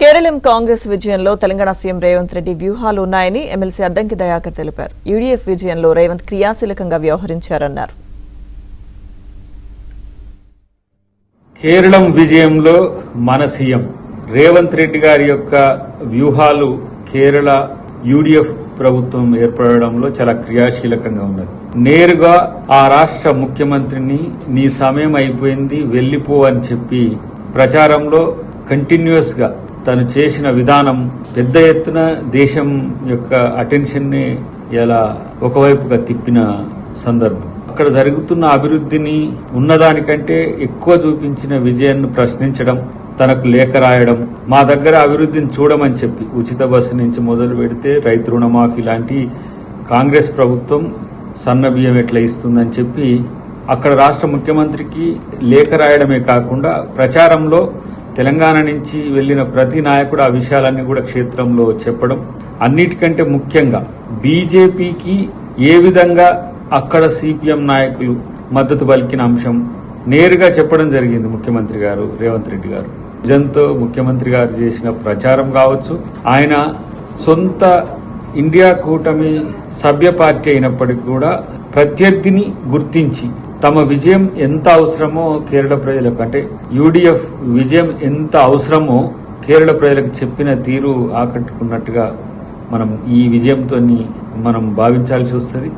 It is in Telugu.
కేరళం కాంగ్రెస్ విజయంలో తెలంగాణ సీఎం రేవంత్ రెడ్డి వ్యూహాలు ఉన్నాయని ఎమ్మెల్సీ అద్దంకి దయాకర్ తెలిపారు. యూడీఎఫ్ విజయంలో రేవంత్ క్రియాశీలకంగా వ్యవహరించారన్నారు. కేరళం విజయంలో మన సీఎం రేవంత్ రెడ్డి గారి యొక్క వ్యూహాలు కేరళ యూడీఎఫ్ ప్రభుత్వం ఏర్పడడంలో చాలా క్రియాశీలకంగా ఉన్నది. నేరుగా ఆ రాష్ట్ర ముఖ్యమంత్రిని నీ సమయం అయిపోయింది వెళ్లిపో అని చెప్పి ప్రచారంలో కంటిన్యూస్ గా తను చేసిన విధానం పెద్ద ఎత్తున దేశం యొక్క అటెన్షన్ ని ఎలా ఒకవైపుగా తిప్పిన సందర్భం. అక్కడ జరుగుతున్న అభివృద్ధిని ఉన్నదానికంటే ఎక్కువ చూపించిన విజయాన్ని ప్రశ్నించడం, తనకు లేఖ రాయడం, మా దగ్గర అభివృద్ధిని చూడమని చెప్పి ఉచిత బస్సు నుంచి మొదలు పెడితే రైతు రుణమాఫీ లాంటి కాంగ్రెస్ ప్రభుత్వం సన్న బియ్యం ఎట్లా ఇస్తుందని చెప్పి అక్కడ రాష్ట్ర ముఖ్యమంత్రికి లేఖ రాయడమే కాకుండా ప్రచారంలో తెలంగాణ నుంచి వెళ్లిన ప్రతి నాయకుడు ఆ విషయాలన్నీ కూడా క్షేత్రంలో చెప్పడం, అన్నిటికంటే ముఖ్యంగా బీజేపీకి ఏ విధంగా అక్కడ సిపిఎం నాయకులు మద్దతు పలికిన అంశం నేరుగా చెప్పడం జరిగింది. ముఖ్యమంత్రి గారు రేవంత్ రెడ్డి గారు నిజంతో ముఖ్యమంత్రి గారు చేసిన ప్రచారం కావచ్చు, ఆయన సొంత ఇండియా కూటమి సభ్య పార్టీ అయినప్పటికీ కూడా ప్రత్యర్థిని గుర్తించి తమ విజయం ఎంత అవసరమో కేరళ ప్రజలకు, అంటే యూడీఎఫ్ విజయం ఎంత అవసరమో కేరళ ప్రజలకు చెప్పిన తీరు ఆకట్టుకున్నట్టుగా మనం ఈ విజయంతో మనం భావించాల్సి వస్తుంది.